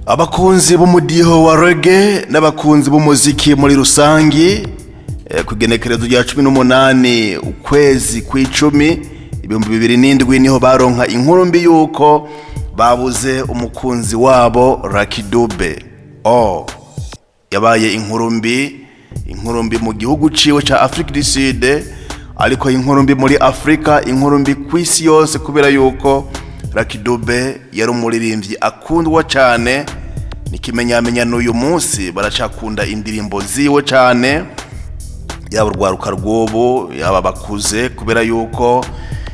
Abakunzi b'umudiho wa reggae n'abakunzi b'umuziki muri rusangi kugenekerezo rya 18 ukwezi kw'icumi 2007 niho baronka inkuru mbi yuko babuze umukunzi wabo Lucky Dube. Yabaye inkuru mbi mu gihugu ciwe ca Afrique du Sud, ariko inkuru mbi muri Afrika, inkuru mbi kw'isi yose kubera yuko Lucky Dube yari umuririmbyi akundwa cyane. Nikimenyamenya n'uyu munsi baracakunda indirimbo ziwe cyane, yaba urwaruka rw'ubu yaba bakuze, kubera yuko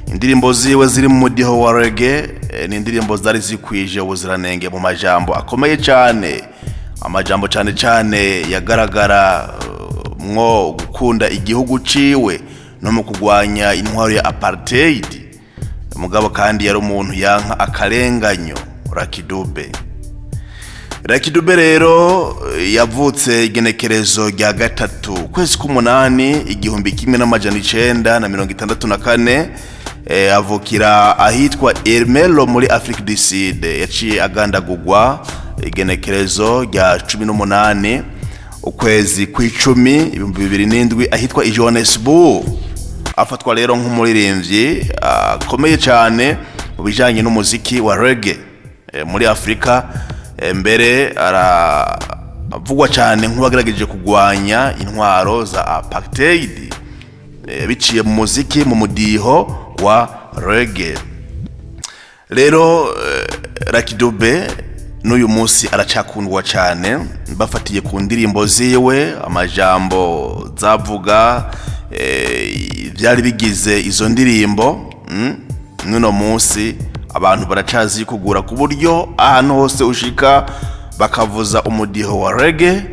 indirimbo ziwe ziri mu mudiho wa reggae ni indirimbo zari zikwije ubuziranenge mu majambo akomeye cyane, amajambo cyane yagaragara mwo gukunda igihugu ciwe no mu kugwanya intwaro ya apartheid. Mugabo kandi yari umuntu yanka akarenganyo. Lucky Dube rero yavutse igenekerezo rya gatatu kwezi k'umunani 1964, avukira ahitwa Ermelo muri Afrique du Sud. Yaciye agandagurwa igenekerezo rya 18 ukwezi kw'icumi 2007 ahitwa Johannesburg. Afatwa rero nk'umuririmbyi akomeye cyane mu bijanye n'umuziki wa reggae muri Afrika. Mbere aravugwa cyane nk'uwagerageje kugwanya intwaro za apartheid biciye mu muziki, mu mudiho wa reggae. Rero Lucky Dube n'uyu munsi aracakundwa cyane, bafatiye ku ndirimbo ziwe, amajambo zavuga byari bigize izo ndirimbo. N'uno munsi abantu baracazi kugura ku buryo ahantu hose ushika bakavuza umudiho wa reggae,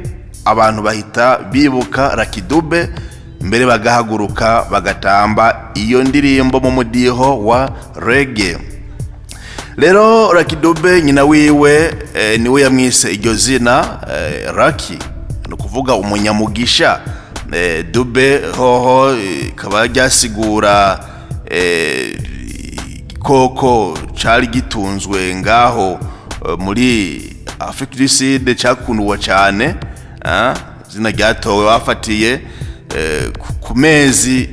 abantu bahita bibuka Lucky Dube, mbere bagahaguruka bagatamba iyo ndirimbo mu mudiho wa reggae. Rero Lucky Dube nyina wiwe niwe yamwise iryo zina Lucky, no kuvuga umunyamugisha. Dube hoho kaba ryasigura koko cari gitunzwe ngaho muri Afrique du Sud, cakundwa cyane. Zina ryatowe bafatiye ku mezi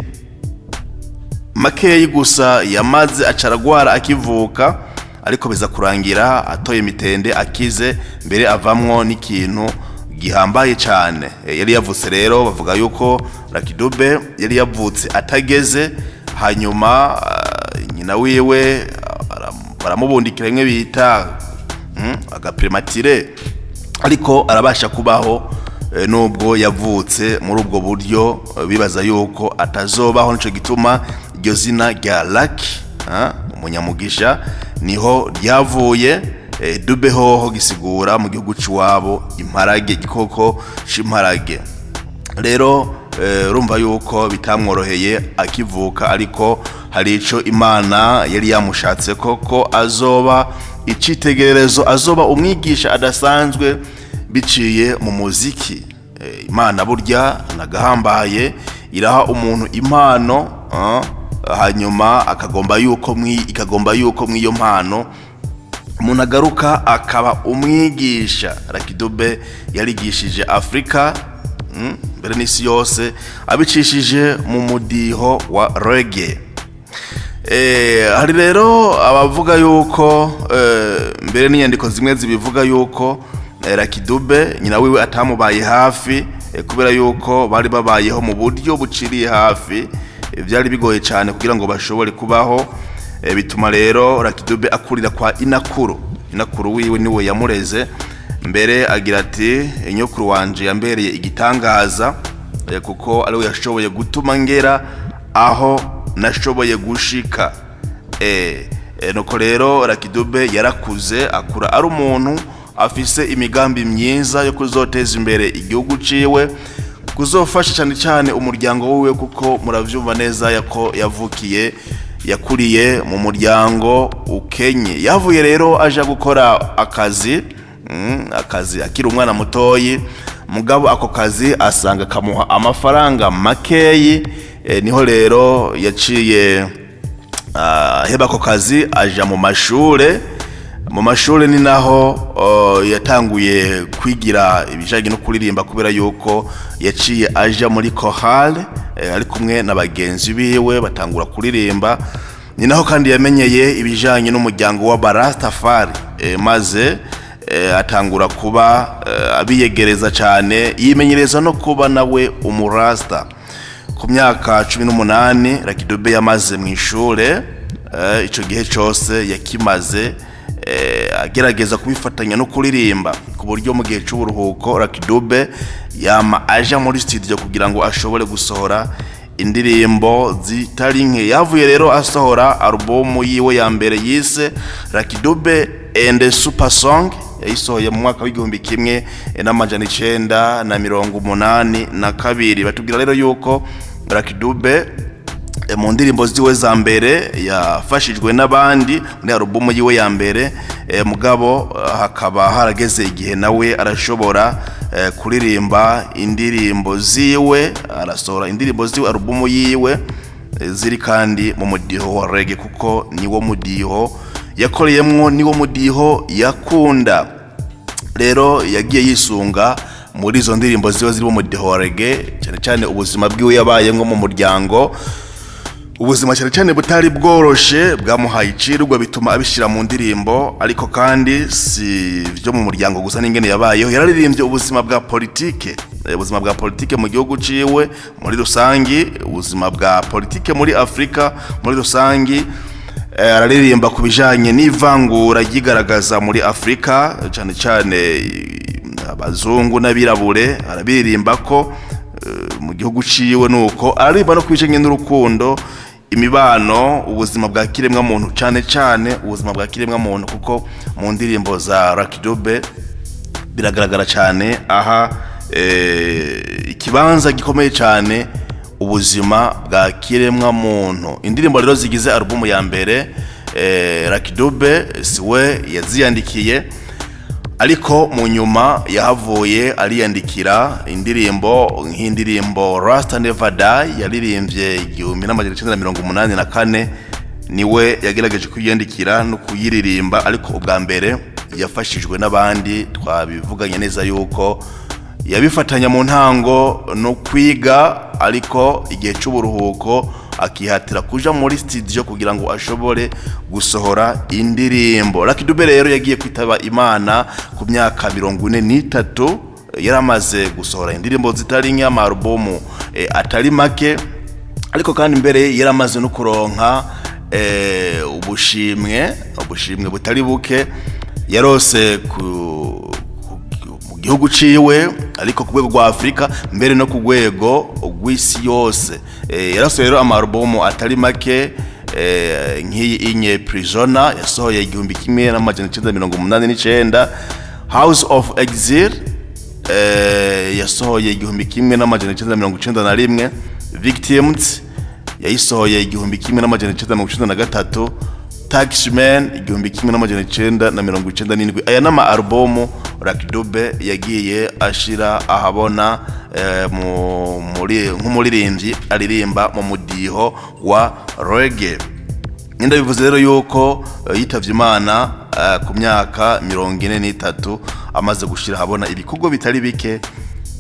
makeyi gusa yamaze acaragwara akivuka, ariko biza kurangira atoye mitende akize, mbere avamwo n'ikintu gihambaye cyane. Yari yavutse rero, bavuga yuko Lucky Dube yari yavutse atageze, hanyuma nyina wiwe baramubundikira rimwe bita agaprematire, ariko arabasha kubaho nubwo yavutse muri ubwo buryo. Bibaza yuko atazobaho, nico gituma iryo zina rya Lucky umunyamugisha niho ryavuye. Dube hoho gisigura mu gihugu ciwabo imparage, igikoko c'imparage. Rero urumva yuko bitamworoheye akivuka, ariko hari ico Imana yari yamushatse ko azoba icitegererezo, azoba umwigisha adasanzwe biciye mu muziki. Imana burya nagahambaye, iraha umuntu impano hanyuma ikagomba yuko mwiyo mpano umuntu agaruka akaba umwigisha. Lucky Dube yarigishije Afrika mbere n'isi yose abicishije mu mudiho wa reggae. Hari rero abavuga yuko mbere n'inyandiko zimwe zibivuga yuko Lucky Dube nyina wiwe atamubaye hafi, kubera yuko bari babayeho mu buryo buciriye hafi, byari bigoye cyane kugira ngo bashobore kubaho. Bituma rero Lucky Dube akurira kwa inakuru wiwe niwe yamureze. Mbere agira ati inyokuru wanje yambereye igitangaza, kuko ariwe yashoboye gutuma ngera aho nashoboye gushika. Nuko rero Lucky Dube yarakuze, akura ari umuntu afise imigambi myiza yo kuzoteza imbere igihugu ciwe, kuzofasha cyane umuryango wiwe, kuko muravyumva neza yako yakuriye mu muryango ukenye. Yavuye rero aja gukora akazi akiri umwana mutoyi, mugabo ako kazi asanga kamuha amafaranga makeyi. Niho rero yaciye heba ako kazi aja mu mashure, mu mashuri ni naho yatanguye kwigira ibijanye no kuririmba kubera yuko yaciye aja muri chorale ari kumwe na bagenzi biwe batangura kuririmba. Ni naho kandi yamenyeye ibijanye n'umuryango wa Barastafari maze atangura kuba abiyegereza cyane, yimenyereza no kuba nawe umurasta. Ku myaka 18 Lucky Dube yamaze mu ishure, ico gihe cyose yakimaze agerageza kubifatanya no kuririmba, ku buryo mu gihe cy'uburuhuko Lucky Dube yama aja muri studio kugira ngo ashobore gusohora indirimbo zitari nke. Yavuye rero asohora album yiwe ya mbere yise Lucky Dube and the Super Song, yayisohoye mu mwaka w'igihumbi kimwe n'amajana 1982. Batubwira rero yuko Lucky Dube mu ndirimbo ziwe za mbere yafashijwe n'abandi muri album yiwe ya mbere, mugabo hakaba harageze igihe nawe arashobora kuririmba indirimbo ziwe, arasohora indirimbo ziwe album yiwe ziri kandi mu mudiho wa reggae, kuko niwo mudiho yakoreyemwo, niwo mudiho yakunda. Rero yagiye yisunga muri izo ndirimbo ziwe ziri mu mudiho wa reggae, cyane cyane ubuzima bwiwe yabaye nko mu muryango, ubuzima cyane butari bworoshe bwamuhaye icirwa bituma abishira mu ndirimbo. Ariko kandi si byo mu muryango gusa, n'ingene yabayeho, yararirimbye ubuzima bwa politike, ubuzima bwa politike mu gihugu ciwe muri rusangi, ubuzima bwa politike muri Afrika muri rusangi. Araririmba ku bijanye n'ivangura ryigaragaza muri Afrika, cyane cyane abazungu n'abirabure, arabiririmba ko mu gihugu ciwe. Nuko araririmba no kubijanye n'urukundo, imibano, ubuzima bwa kiremwa muntu, cyane cyane ubuzima bwa kiremwa muntu, kuko mu ndirimbo za Lucky Dube biragaragara cyane aha ikibanza gikomeye cyane ubuzima bwa kiremwa muntu. Indirimbo rero zigize album ya mbere Lucky Dube siwe yaziyandikiye, ariko mu nyuma yahavuye ariyandikira indirimbo nk'indirimbo Rasta Never Die yaririmbye 1984, niwe yagerageje kuyandikira no kuyiririmba. Ariko ubwa mbere yafashijwe n'abandi, twabivuganye neza yuko yabifatanya mu ntango no kwiga, ariko igihe cy'uburuhuko akihatira kuja muri studio kugira ngo ashobore gusohora indirimbo. Lucky Dube rero yagiye kwitaba Imana ku myaka 43, yaramaze gusohora indirimbo zitari nke, album atari make, ariko kandi mbere yaramaze no kuronka ubushimwe butari buke yarose mu gihugu ciwe, ariko ku rwego rwa Afrika, mbere no ku rwego rw'isi yose. Yarasohoye rero album atari make, nk'iyi inye Prisoner yasohoye 1989, House of Exile yasohoye 1991, Victims yayisohoye 1993, Taxman 1997. Aya nama album Lucky Dube yagiye ashira ahabona nk'umuririmbyi aririmba mu mudiho wa reggae. Ninda bivuze rero yuko yitavye Imana ku myaka 43, amaze gushira habona ibikorwa bitari bike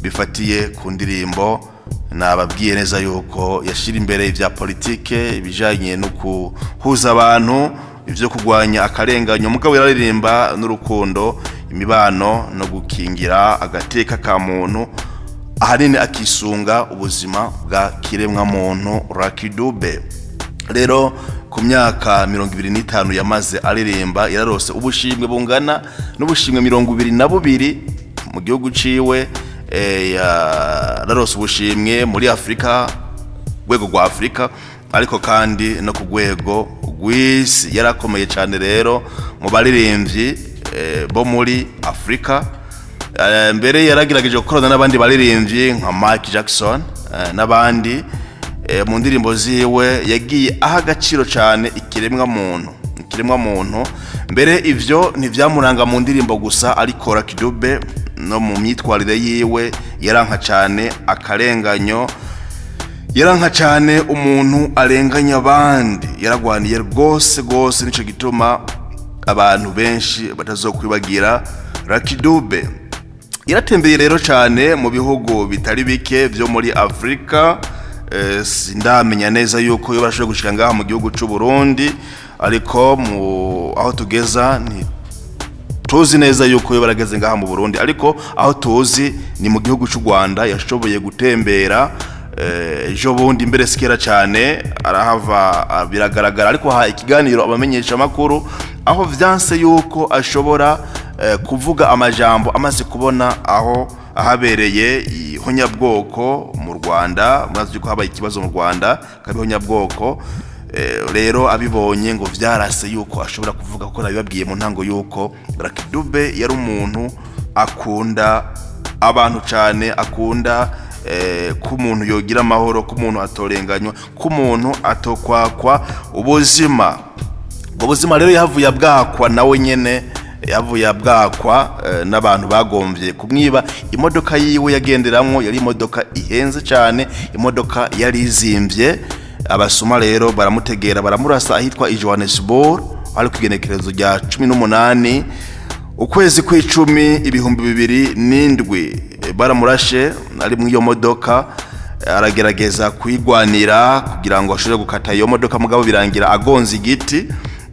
bifatiye ku ndirimbo. Nababwiye neza yuko yashira imbere ivya politike, ibijanye no kuhuza abantu, ivyo kugwanya akarenganyo, mugabo yararirimba n'urukundo, imibano no gukingira agateka ka muntu, ahanini akisunga ubuzima bwa kiremwa muntu Lucky Dube. Rero ku myaka 25 yamaze aririmba, yararose ubushimwe bungana n'ubushimwe 22 mu gihugu ciwe. Yararose ubushimwe muri Afrika, rwego rwa Afrika, ariko kandi no ku rwego rw'isi. Yarakomeye cyane rero mu baririmbyi bo muri Afrika. Mbere yaragerageje gukorana n'abandi baririmbyi nka Michael Jackson n'abandi. Mu ndirimbo ziwe yagiye aha agaciro cyane ikiremwa muntu. Mbere ivyo ntivyamuranga mu ndirimbo gusa, ariko Lucky Dube no mu myitwarire yiwe yaranka cyane akarenganyo, yaranka cyane umuntu arenganya abandi, yaragwaniye rwose. Nico gituma abantu benshi batazokwibagira Lucky Dube. Yaratembeye rero cyane mu bihugu bitari bike byo muri Afrika. Sindamenya neza yuko yo barashoboye gushika ngaha mu gihugu cy'u Burundi, ariko aho tugeza ni tuzi neza yuko yo barageze ngaha mu Burundi, ariko aho tuzi ni mu gihugu cy'u Rwanda. Yashoboye gutembera ejo bundi mbere sikera cyane arahava biragaragara, ariko ha ikiganiro abamenyesha makuru aho vyanse yuko ashobora kuvuga amajambo amaze kubona aho ahabereye ihonyabwoko mu Rwanda. Murazi ko habaye ikibazo mu Rwanda kabihonyabwoko. Rero abibonye ngo vyarase yuko ashobora kuvuga ko nabibabwiye mu ntango yuko Lucky Dube yari umuntu akunda abantu cyane, akunda k'umuntu yogira amahoro, k'umuntu atorenganywa, k'umuntu atokwakwa ubuzima. Ubuzima rero yavuye abwakwa nawe nyene, yavuye abwakwa n'abantu bagomvye kumwiba imodoka yiwe yagenderamwo. Yari imodoka ihenze cyane, imodoka yari izimvye. Abasuma rero baramutegera, baramurasa ahitwa Johannesburg, ari kugenekerezo rya 18 ukwezi kw'icumi 2007. Baramurashe ari mu iyo modoka, aragerageza kwigwanira kugira ngo ashobore gukata iyo modoka, mugabo birangira agonze igiti,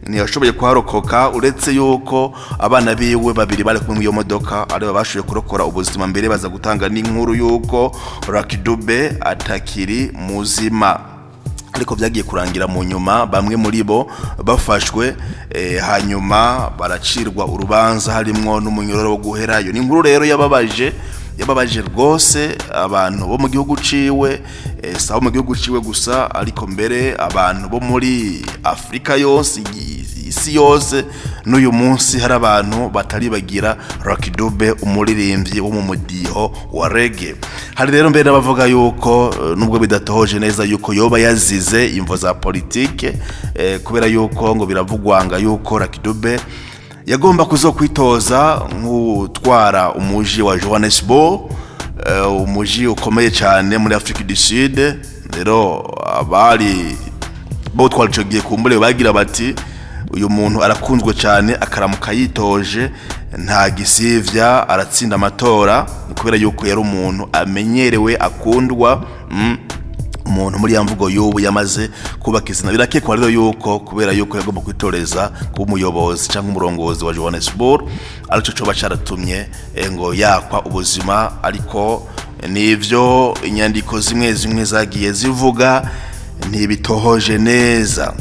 ntiyashoboye kuharokoka. Uretse yuko abana biwe babiri bari kumwe mu iyo modoka ari babashoboye kurokora ubuzima, mbere baza gutanga n'inkuru yuko Lucky Dube atakiri muzima. Ariko byagiye kurangira mu nyuma bamwe muri bo bafashwe, hanyuma baracirwa urubanza harimwo n'umunyororo wo guherayo. Ni inkuru rero yababaje rwose abantu bo mu gihugu ciwe, saho mu gihugu ciwe gusa, ariko mbere abantu bo muri Afrika yose, isi yose. N'uyu munsi hari abantu batari bagira Lucky Dube, umuririmbyi wo mu mudiho wa reggae. Hari rero mbere bavuga yuko nubwo bidatohoje neza yuko yoba yazize imvo za politike, kubera yuko ngo biravugwanga yuko Lucky Dube yagomba kuzokwitoza nk'utwara umuji wa Johannesburg, umuji ukomeye cyane muri Afrika du Sud. Rero abari bo twalicogiye kumbure bagira bati uyu muntu arakunzwe cyane, akaramuka yitoje nta gisivya aratsinda amatora, kubera yuko yari umuntu amenyerewe, akundwa. Umuntu muri yamvugo y'ubu yamaze kubaka izina. Birakekwa rero yuko kubera yuko yagomba kwitoreza kuba umuyobozi cyangwa umurongozi wa Johannesburg, arico coba caratumye ngo yakwa ubuzima. Ariko nivyo inyandiko zimwe zagiye zivuga, ntibitohoje neza.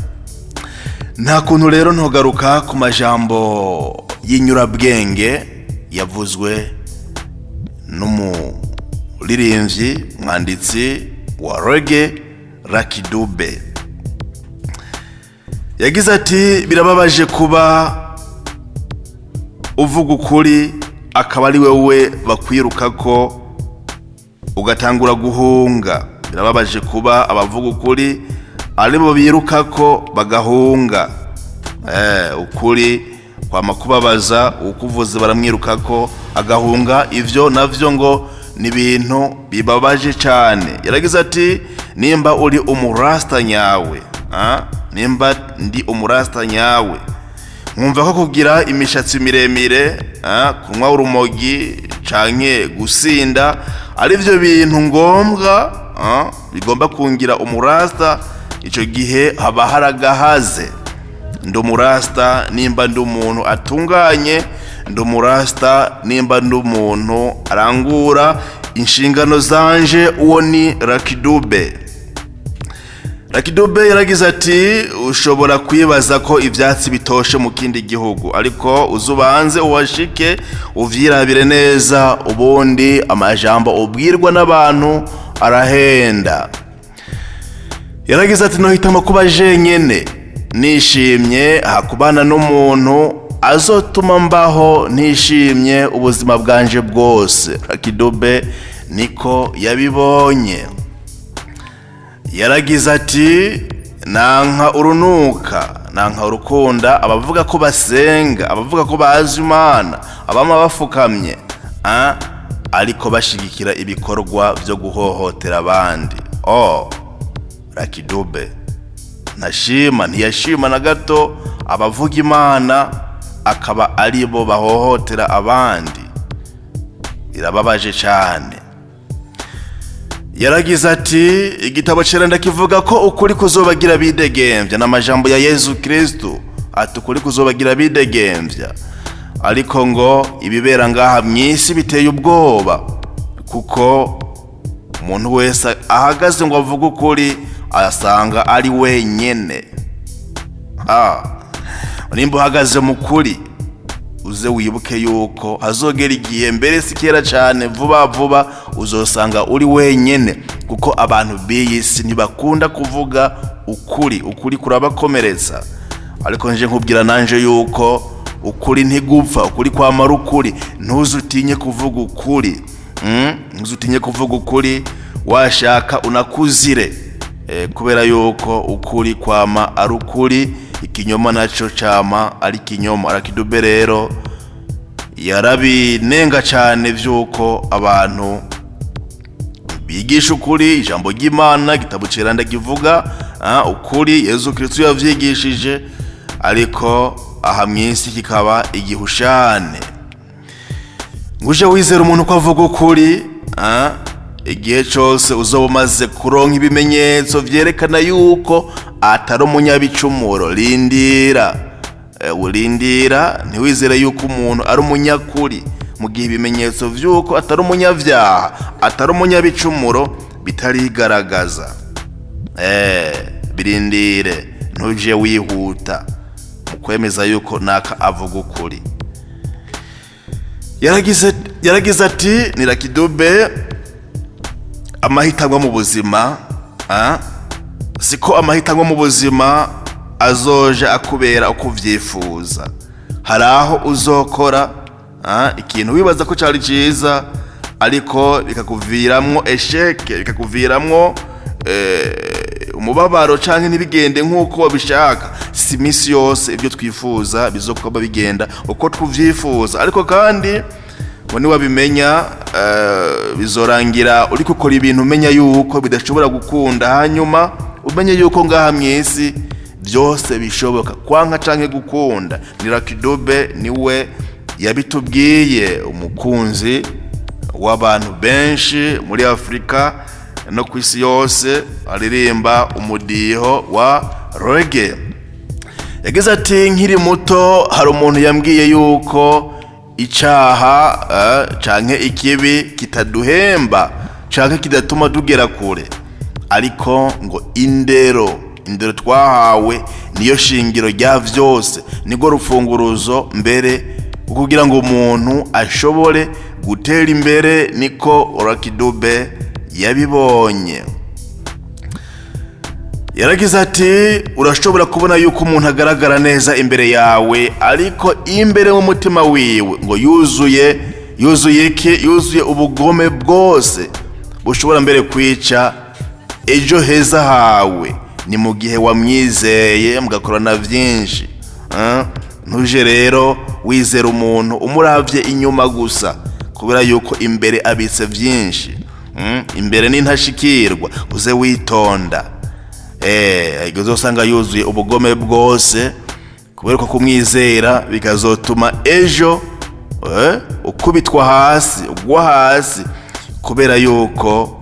Nta kuntu rero ntogaruka ku majambo y'inyurabwenge yavuzwe n'umuririmbyi, mwanditsi wa reggae Lucky Dube. Yagize ati birababaje kuba uvuga ukuri akaba ari wewe bakwiruka ko ugatangura guhunga. Birababaje kuba abavuga ukuri aribo biruka ko bagahunga. Ukuri kwama kubabaza, ukuvuze baramwiruka ko agahunga. Ivyo navyo ngo ni ibintu bibabaje cyane. Yaragize ati nimba uri umurasta nyawe, nimba ndi umurasta nyawe, mwumva ko kugira imishatsi miremire, kunywa urumogi canke gusinda ari byo bintu ngombwa, bigomba kungira umurasta, ico gihe haba haragahaze. Ndi umurasta nimba ndi umuntu atunganye, ndi umurasta nimba ndi umuntu arangura inshingano zanje. Uwo ni Lucky Dube. Lucky Dube yaragize ati ushobora kwibaza ko ivyatsi bitoshe mu kindi gihugu, ariko uzubanze uwashike uvyirabire neza, ubundi amajambo ubwirwa n'abantu arahenda. Yaragize ati nohitamo kuba jenyene nishimye hakubana n'umuntu azotuma mbaho nishimye ubuzima bwanje bwose. Lucky Dube niko yabibonye. Yaragize ati nanka urunuka, nanka urukunda abavuga ko basenga, abavuga ko bazi Imana, abama bafukamye, ariko bashigikira ibikorwa byo guhohotera abandi. Lucky Dube ntiyashima na gato abavuga Imana, akaba ari bo bahohotera abandi. Birababaje cyane. Yaragize ati igitabo cyera ndakivuga ko ukuri kuzobagira bidegembya n'amajambo ya Yesu Kristo ati ukuri kuzobagira bidegembya. Ariko ngo ibibera ngaha mwisi biteye ubwoba kuko umuntu wese ahagaze ngo avuge ukuri asanga ari wenyene. Nimba uhagaze mu kuri uze wibuke yuko hazogera igihe mbere sikera cyane vuba uzosanga uri wenyene kuko abantu b'iyisi ntibakunda kuvuga ukuri kurabakomeretsa. Ariko nje nkubwira nanje yuko ukuri ntigupfa, ukuri kwamara ukuri. Ntuzutinye kuvuga ukuri, ntuzutinye kuvuga ukuri, washaka unakuzire, kubera yuko ukuri kwama ari ukuri, ikinyoma naco cyama ari kinyoma. Arakidube rero yarabinenga cyane vyuko abantu bigisha ukuri, ijambo ry'Imana igitabo cyera ndakivuga ukuri Yesu Kristo yavyigishije, ariko aha mwisi kikaba igihushane. Nguje wizera umuntu ko avuga ukuri, igihe cyose uzoba umaze kuronka ibimenyetso vyerekana yuko atari umunyabicumuro. Urindira ntiwizere yuko umuntu ari umunyakuri mu gihe ibimenyetso vyuko atari umunyavyaha, atari umunyabicumuro bitarigaragaza. Birindire, ntuje wihuta mu kwemeza yuko naka avuga ukuri. Yaragize ati Nirakidube amahitamo mu buzima, siko amahitamo mu buzima azoje akubera uko uvyifuza. Hari aho uzokora ikintu wibaza ko cyari cyiza, ariko bikakuviramwo esheke, bikakuviramwo umubabaro canke ntibigende nk'uko wabishaka. Si misi yose ibyo twifuza bizokuba bigenda uko tuvyifuza, ariko kandi ngo niwabimenya bizorangira uri gukora ibintu umenya yuko bidashobora gukunda, hanyuma umenye yuko ngaha mwisi byose bishoboka kwanka canke gukunda. Nirakidube niwe yabitubwiye, umukunzi w'abantu benshi muri Afrika no ku isi yose, aririmba umudiho wa reggae. Yagize ati nkiri muto hari umuntu yambwiye yuko icaha canke ikibi kitaduhemba canke kidatuma tugera kure, ariko ngo indero twahawe niyo shingiro rya vyose, nigo rufunguruzo mbere kugira ngo umuntu ashobore gutera imbere. Niko Nirakidube yabibonye. Yaragize ati urashobora kubona yuko umuntu agaragara neza imbere yawe, ariko imbere mu mutima wiwe ngo yuzuye ubugome bwose bushobora mbere kwica ejo heza hawe. Ni mu gihe wamwizeye mugakorana vyinshi. Ntuje rero wizera umuntu umuravye inyuma gusa, kubera yuko imbere abitse vyinshi. Imbere ni ntashikirwa, uze witonda. Uzosanga yuzuye ubugome bwose, kubera ko kumwizera bikazotuma ejo ukubitwa hasi, ugwa hasi, kubera yuko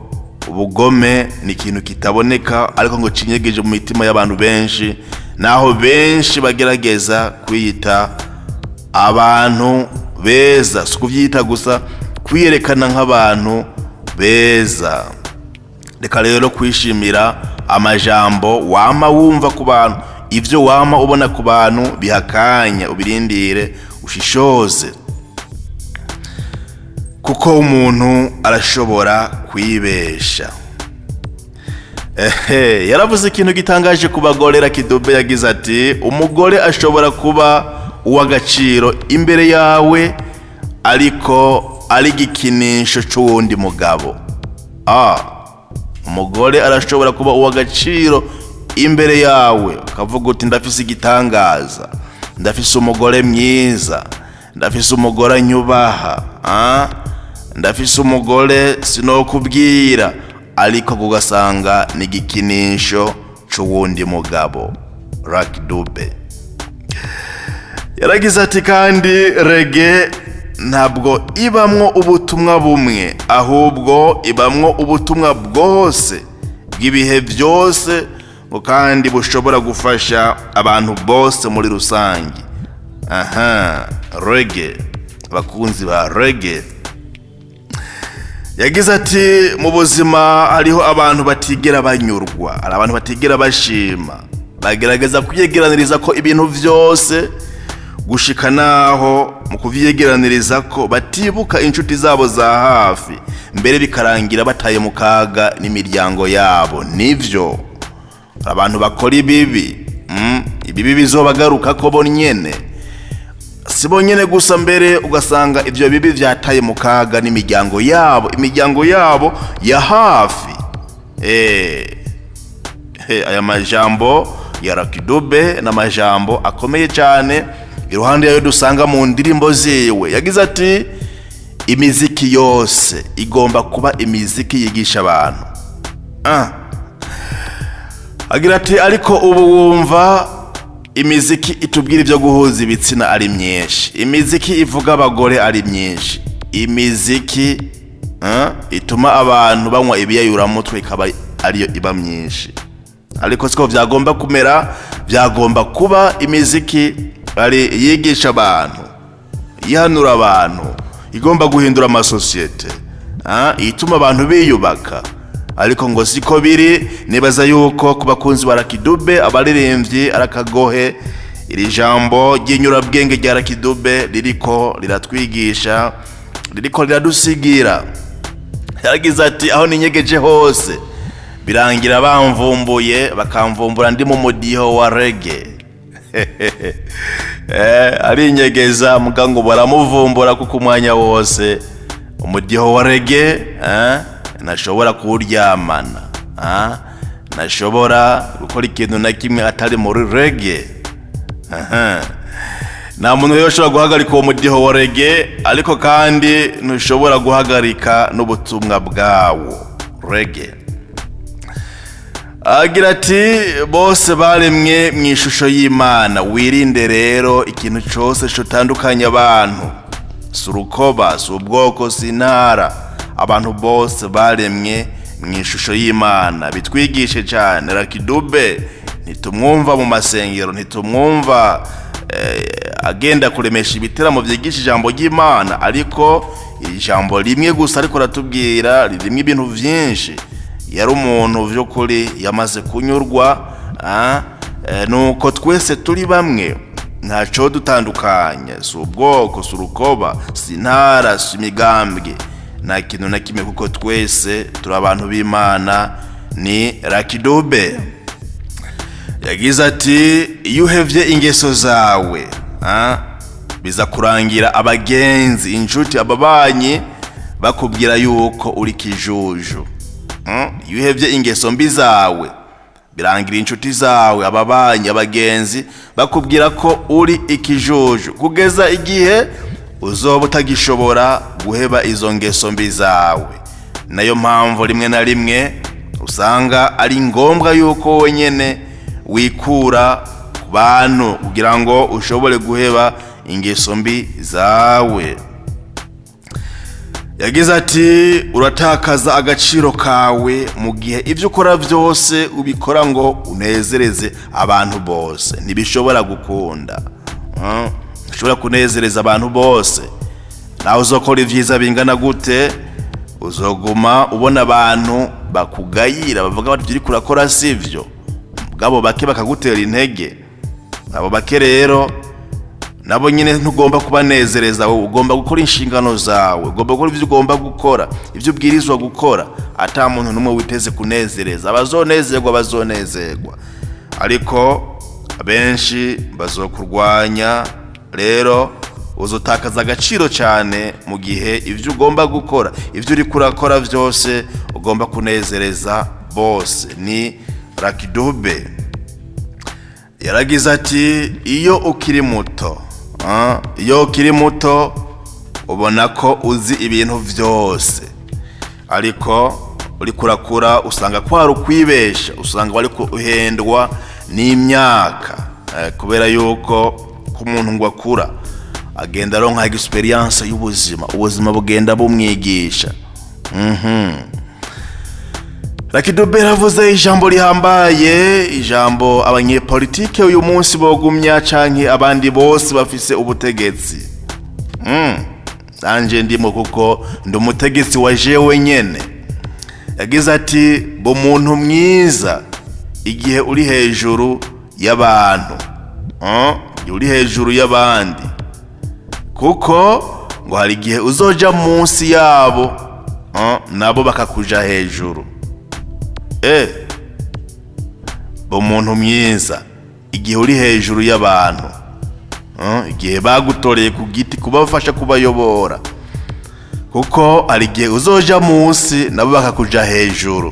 ubugome ni ikintu kitaboneka ariko ngo cinyegeje mu mitima y'abantu benshi, naho benshi bagerageza kwiyita abantu beza. Si kuvyita gusa, kwiyerekana nk'abantu beza. Reka rero kwishimira amajambo wama wumva ku bantu, ivyo wama ubona ku bantu bihakanya, ubirindire ushishoze, kuko umuntu arashobora kwibesha. Yaravuze ikintu gitangaje ku bagore. Nirakidube yagize ati umugore ashobora kuba uw'agaciro imbere yawe, ariko ari igikinisho c'uwundi mugabo. Umugore arashobora kuba uw'agaciro imbere yawe, ukavuga uti ndafise igitangaza, ndafise umugore mwiza, ndafise umugore nyubaha, ndafise umugore sinokubwira, ariko kugasanga ni igikinisho c'uwundi mugabo. Nirakidube yaragize ati kandi rege ntabwo ibamwo ubutumwa bumwe, ahubwo ibamwo ubutumwa bwose bw'ibihe byose kandi bushobora gufasha abantu bose muri rusange. Rege, abakunzi ba rege. Yagize ati mu buzima hariho abantu batigera banyurwa, hari abantu batigera bashima, bagerageza kwiyegeraniriza ko ibintu byose gushika naho mu kuvyegeraniriza ko batibuka inshuti zabo za hafi, mbere bikarangira bataye mu kaga n'imiryango yabo. Nivyo abantu bakora ibibi, ibibi bizobagaruka ko bonyene, si bonyene gusa, mbere ugasanga ivyo bibi vyataye mu kaga n'imiryango yabo, imiryango yabo ya hafi. Aya majambo ya Lucky Dube n'amajambo akomeye cyane, iruhande yayo dusanga mu ndirimbo ziwe. Yagize ati imiziki yose igomba kuba imiziki yigisha abantu. Agira ati ariko ubu wumva imiziki itubwira ibyo guhuza ibitsina ari myinshi, imiziki ivuga abagore ari myinshi, imiziki ituma abantu banywa ibiyayuramutwe ikaba ariyo iba myinshi. Ariko siko byagomba kumera, byagomba kuba imiziki ari yigisha abantu, yihanura abantu, igomba guhindura amasosiyete, ituma abantu biyubaka. Ariko ngo siko biri. Nibaza yuko ku bakunzi ba Lucky Dube, abaririmbyi arakagohe, iri jambo ry'inyurabwenge rya Lucky Dube ririko riratwigisha, ririko riradusigira. Yagize ati aho ninyegeje hose birangira bamvumbuye, bakamvumbura ndi mu mudiho wa rege. Arinyegeza mugango baramuvumbura kuko umwanya wose umudiho wa rege nashobora kuryamana, nashobora gukora ikintu na kimwe atari muri rege. Nta muntu yoshobora guhagarika uwo mudiho wa rege, ariko kandi ntushobora guhagarika n'ubutumwa bwawo rege. Agira ati bose baremwe mu ishusho y'Imana, wirinde rero ikintu cyose cyotandukanya abantu, si urukoba, si ubwoko, si intara. Abantu bose baremwe mu ishusho y'Imana. Bitwigishe cyane Lucky Dube, ntitumwumva mu masengero, ntitumwumva agenda kuremesha ibiteramo byigisha ijambo ry'Imana, ariko ijambo rimwe gusa ariko ratubwira ririmo ibintu byinshi. Yari umuntu by'ukuri yamaze kunyurwa, nuko twese turi bamwe, ntacyo dutandukanye, si ubwoko, si urukoba, si intara, si imigambwe, nta kintu na kimwe, kuko twese turi abantu b'Imana. Ni Lucky Dube. Yagize ati iyo uhevye ingeso zawe biza kurangira abagenzi, inshuti, ababanyi bakubwira yuko uri kijuju. Iyo uhevye ingeso mbi zawe birangira inshuti zawe, ababanyi, abagenzi bakubwira ko uri ikijuju, kugeza igihe uzoba utagishobora guheba izo ngeso mbi zawe. Nayo mpamvu rimwe na rimwe usanga ari ngombwa yuko wenyene wikura ku bantu kugira ngo ushobore guheba ingeso mbi zawe. Yagize ati uratakaza agaciro kawe mu gihe ibyo ukora byose ubikora ngo unezereze abantu bose. Ntibishobora gukunda, ushobora kunezereza abantu bose. Nawe uzokora ibyiza bingana gute, uzoguma ubona abantu bakugayira, bavuga bati uri kurakora sivyo, bwabo bake bakagutera intege. Abo bake rero nabo nyine ntugomba kubanezereza, wowe ugomba gukora inshingano zawe, ugomba gukora ibyo ugomba gukora, ibyo ubwirizwa gukora. Ata muntu numwe witeze kunezereza. Abazonezerwa, ariko abenshi bazokurwanya. Rero uzotakaza agaciro cyane mu gihe ibyo ugomba gukora, ibyo uri kurakora byose ugomba kunezereza bose. Ni Lucky Dube. Yaragize ati iyo ukiri muto ubona ko uzi ibintu byose, ariko uri kurakura usanga kwari ukwibesha, usanga wari kuhendwa n'imyaka, kubera yuko ku muntu ngo akura agenda aronka experience y'ubuzima, ubuzima bugenda bumwigisha. Lucky Dube yavuze ijambo rihambaye, ijambo abanyepolitike uyu munsi bogumya canke abandi bose bafise ubutegetsi. Anje ndimo kuko ndi umutegetsi wa jewe nyene. Yagize ati bo muntu mwiza igihe uri hejuru y'abantu, uri hejuru y'abandi, kuko ngo hari igihe uzoja munsi yabo nabo bakakuja hejuru. Bo muntu mwiza igihe uri hejuru y'abantu, igihe bagutoreye ku giti kubafasha kubayobora, kuko hari igihe uzoja munsi nabo bakakuja hejuru.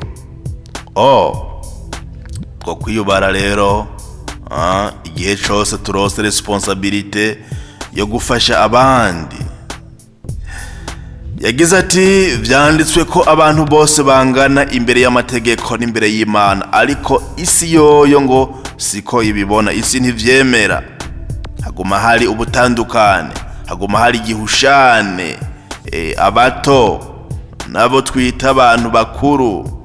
Ko kwiyubara rero, igihe cyose turose responsabilité yo gufasha abandi. Yagize ati vyanditswe ko abantu bose bangana imbere y'amategeko n'imbere y'Imana, ariko isi yoyo ngo siko ibibona. Isi ntivyemera, haguma hari ubutandukane, haguma hari igihushane, abato nabo twita abantu bakuru,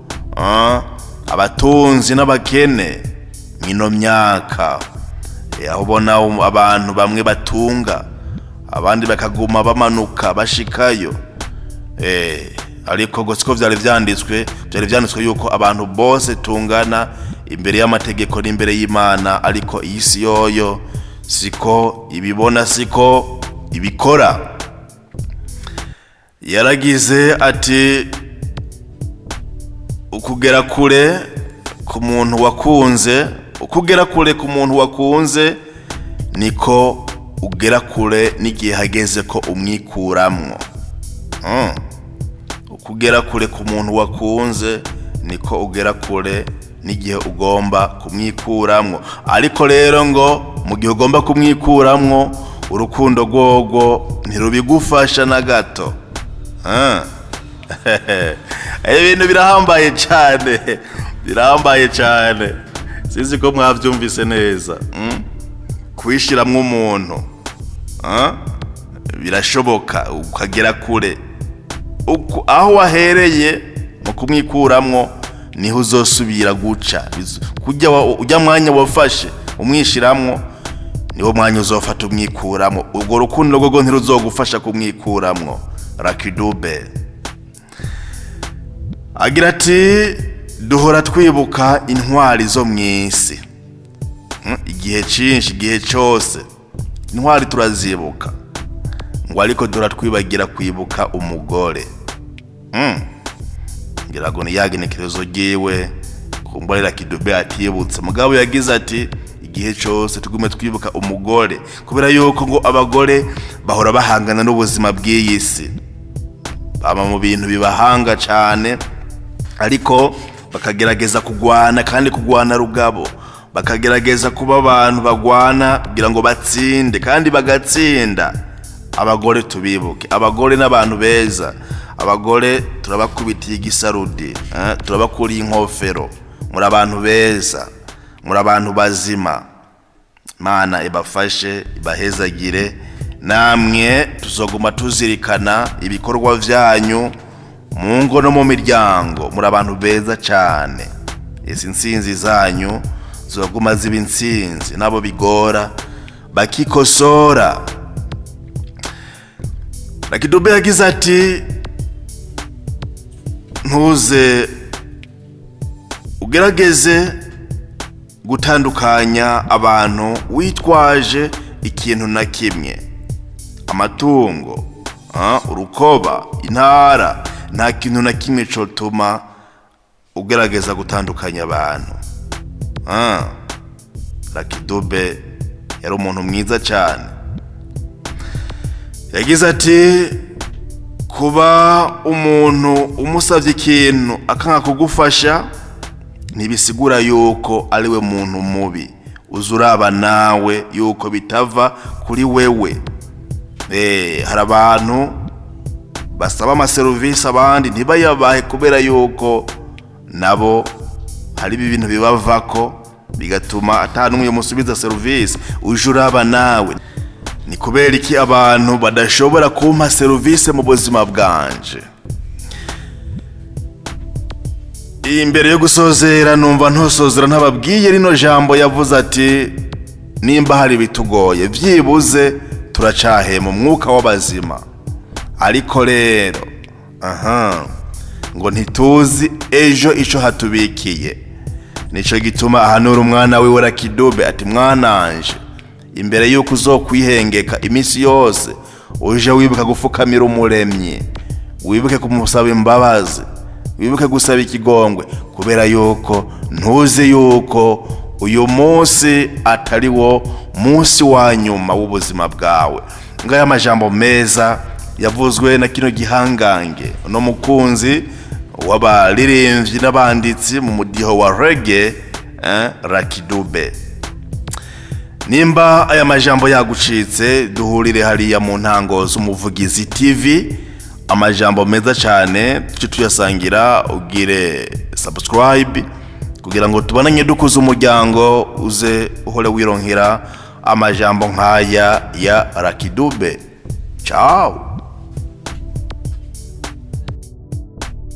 abatunzi n'abakene mino myaka. Aho ubona abantu bamwe batunga, abandi bakaguma bamanuka bashikayo. Ariko siko vyari vyanditswe yuko abantu bose tungana imbere y'amategeko n'imbere y'Imana, ariko isi yoyo siko ibibona, siko ibikora. Yaragize ati ukugera kure ku muntu wakunze, niko ugera kure n'igihe hageze ko umwikuramwo. Ukugera kure ku muntu wakunze, niko ugera kure n'igihe ugomba kumwikuramwo. Ariko rero ngo mu gihe ugomba kumwikuramwo, urukundo rwogo ntirubigufasha na gato. Ibintu birahambaye cyane, sinzi ko mwavyumvise neza. Kwishiramwo umuntu, birashoboka ukagera kure. Aho wahereye mu kumwikuramwo niho uzosubira guca. Ujya mwanya wafashe umwishiramwo, niwo mwanya uzofata umwikuramwo. Ubwo rukundo rwogo ntiruzogufasha kumwikuramwo. Lucky Dube agira ati duhora twibuka intwari zo mw'isi, igihe cyinshi, igihe cyose intwari turazibuka, ngo ariko duhora twibagira kwibuka umugore. ngira ngo ni yagenekerezo giwe kumbura Lucky Dube atibutse. Mugabo yagize ati igihe cyose tugume twibuka umugore, kubera yuko ngo abagore bahora bahangana n'ubuzima bw'iyisi, baba mu bintu bibahanga cyane, ariko bakagerageza kugwana, kandi kugwana rugabo, bakagerageza kuba abantu bagwana kugira ngo batsinde kandi bagatsinda. Abagore tubibuke, abagore n'abantu beza, abagore turabakubitiye igisarudi, turabakuriye inkofero, muri abantu beza, muri abantu bazima. Mana ibafashe, ibahezagire, namwe tuzoguma tuzirikana ibikorwa vyanyu mu ngo no mu miryango. Muri abantu beza cyane, isi nsinzi zanyu zoguma ziba insinzi, nabo bigora bakikosora. Lucky Dube yagize ati ntuze ugerageze gutandukanya abantu witwaje ikintu na kimwe, amatungo, urukoba, intara, nta kintu na kimwe cotuma ugerageza gutandukanya abantu. Lucky Dube yari umuntu mwiza cyane. Yagize ati kuba umuntu umusavye ikintu akanga kugufasha ntibisigura yuko ari we muntu mubi, uzuraba nawe yuko bitava kuri wewe. Hari abantu basaba amaserivisi abandi ntibayabahe kubera yuko nabo hari ibintu bibavako bigatuma atanumwe musubiza service. Uje uraba nawe ni kubera iki abantu badashobora kumpa serivisi mu buzima bwanje. Imbere yo gusozera numva ntosozera ntababwiye rino jambo yavuze ati nimba hari bitugoye byibuze turacahe mu mwuka w'abazima. Ariko rero ngo ntituzi ejo ico hatubikiye. Nico gituma ahanura umwana wiwe Lucky Dube ati mwananje, imbere yuko uzokwihengeka imisi yose uje wibuka gufukamira umuremyi, wibuke kumusaba imbabazi, wibuke gusaba ikigongwe, kubera yuko ntuzi yuko uyu munsi atari wo munsi wa nyuma w'ubuzima bwawe. Ngaya majambo meza yavuzwe na kino gihangange no mukunzi w'abaririmbyi n'abanditsi mu mudiho wa reggae Lucky Dube. Nimba aya majambo yagucitse, duhurire hariya mu ntango z'Umuvugizi TV. Amajambo meza cyane tuce tuyasangira, ugire subscribe kugira ngo tubananye dukuza umuryango, uze uhore wironkera amajambo nkaya ya Lucky Dube. Ciao.